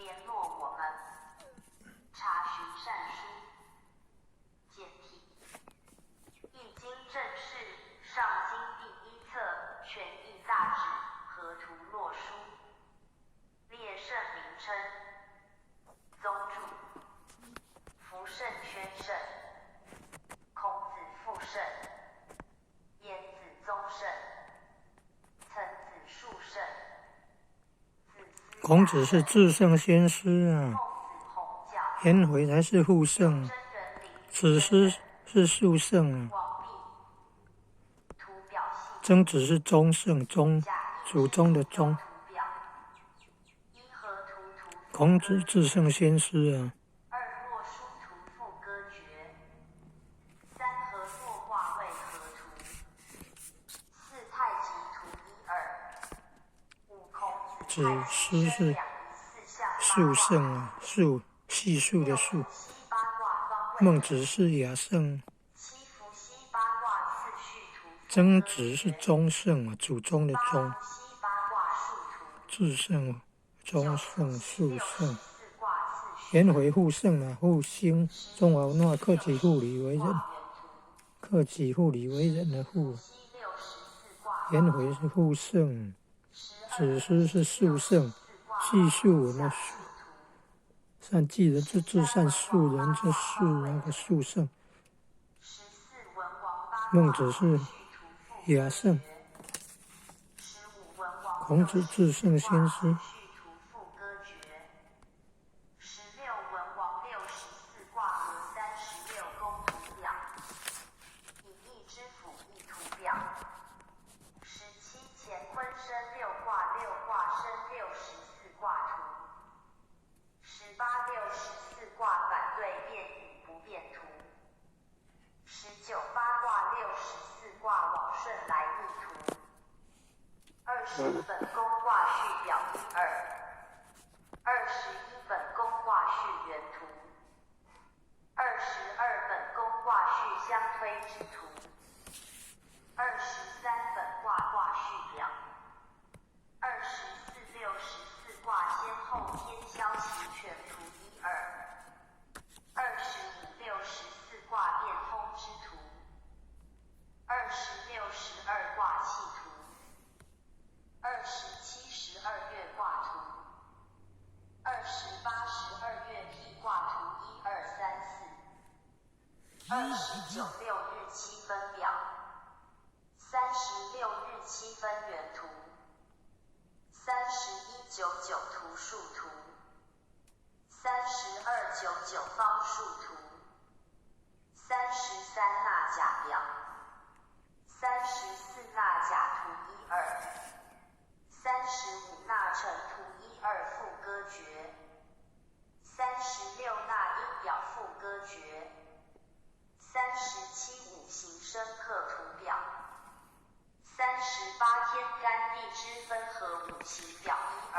联络我们。查询善书。简题：易经正式上经第一册全译大旨和图洛书。列圣名称。宗主：福圣宣圣、孔子父圣、颜子宗圣、曾子述圣。孔子是至圣先师啊，颜回才是父圣，子师是述圣啊，曾子是宗圣，祖宗的宗。孔子至圣先师啊。二洛书图赋歌诀。三合作卦位合图。四太极图一二。五孔子子师是述圣啊，细数的数。孟子是雅圣。曾子是宗圣啊，祖宗的宗。至圣、宗圣、述圣。颜回父圣啊，复兴中华文化，克己复礼为人，克己复礼为人的父。颜回是父圣，子师是述圣，细数文的述。善记人就至善述人，就是那个述圣。孟子是雅圣。孔子至圣先师。20本宫卦序表一二。21本宫卦序原图。22本宫卦序相推之图。23本卦序表。24、64卦先后天消息全图一二。25、64卦变通之图。26、12卦气图。27、12月卦图。28、12月辟卦图1、2、3、4。29、6日期分表。36日期分原图。31、99图数图。32、99方数图。33纳甲表。34纳甲图1、2。35纳成图1、2赋歌诀。36纳音表赋歌诀。37五行生克图表。38天干地支分合五行表1、2。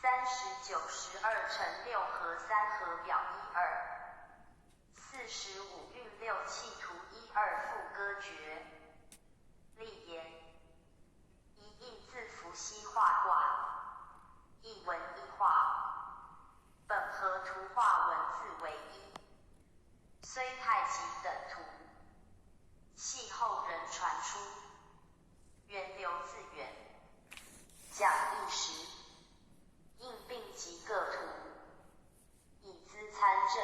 39、12乘6合3合表1、2。45运6气图1、2赋歌诀。立言：一意字符西画卦，一文一画，本和图画文字为一。虽太极等图，系后人传出，源流自远。讲义时，应并集各图，以资参证。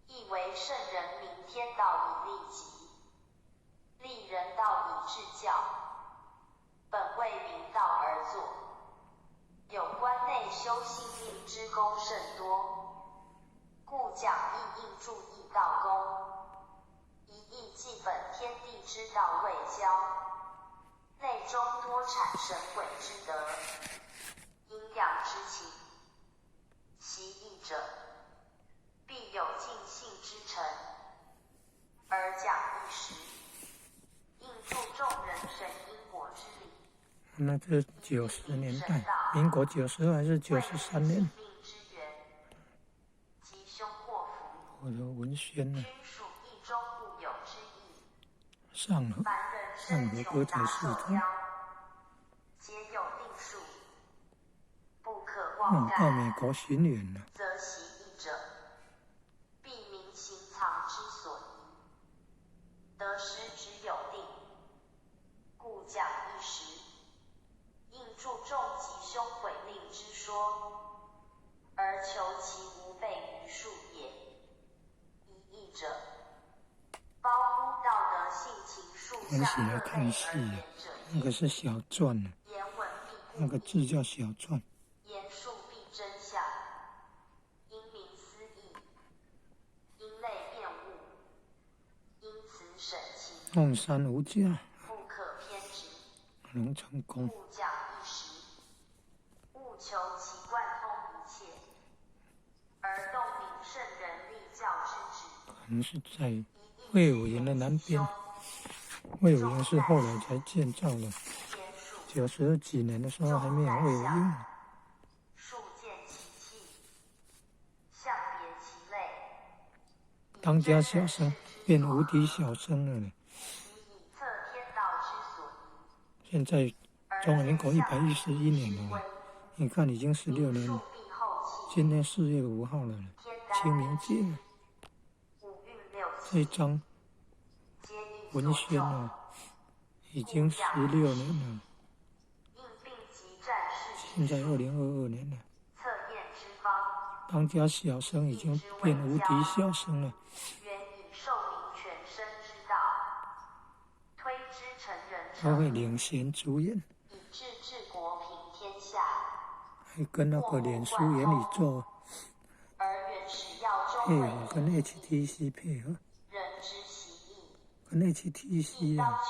意为圣人明天道以利己，立人道以治教。本为明道而作，有关内修心命之功甚多，故讲义应注义道功。一义即本天地之道未交，内中多产神鬼之德，阴阳之情。习义者，必有尽性之诚，而讲义时，应注众人审因果之理。那这90年代，民国90还是93年？我的文宣呢？上合歌仔戏团。皆有定数，不可忘。到美国巡演了。则习义者，必明行藏之所宜，得失之有定，故讲一时，应注重吉凶毁命之说，而求其无悖于术也。一义者，包乎道德性情术很喜相欢看戏啊，那个是小篆呢，言文必那个字叫小篆。言述必真相，因明思义，因类辩误，因此审情，望山无价，不可偏执，能成功。故讲一时，务求其贯通一切，而动明圣人立教之旨。可能是在魏武营的南边，魏武营是后来才建造的，90几年的时候还没有魏武营。数见其气，相别其类。当家小生变无敌小生了呢。其以测天道之所宜。现在中华民国111年了，你看已经16年了。今天4月5号了，清明节了。这一张文宣啊，已经16年了。现在2022年了，当家小生已经变无敌小生了。他会领衔主演，还跟那个脸书原理做配合，跟 HTC 配合，跟 HTC 啊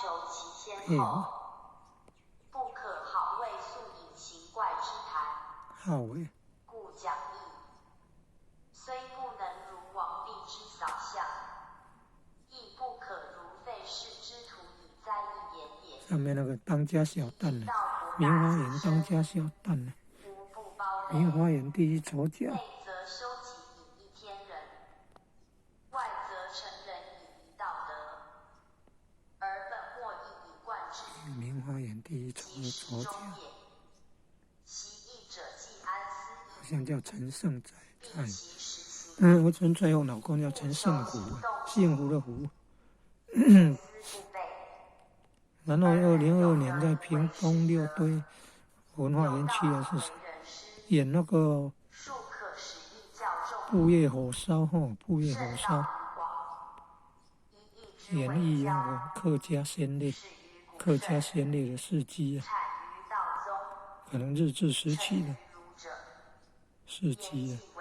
配合。不可好为素隐形怪之谈。好诶，故讲义，虽不能如王弼之扫相，亦不可如费氏之徒以哉一言也。上面那个当家小旦呢，明华园当家小旦呢，明华园第一丑角。内则修己以一天人，外则成人以一道德，而本末亦以贯之。明华园第一丑角，好像叫陈胜在。我最后老公叫陈胜虎，幸福的福。然后2022年在屏东六堆文化园区还是演那个布叶火烧布叶火烧，演绎那个客家先烈的事迹啊，可能日治时期的事迹啊。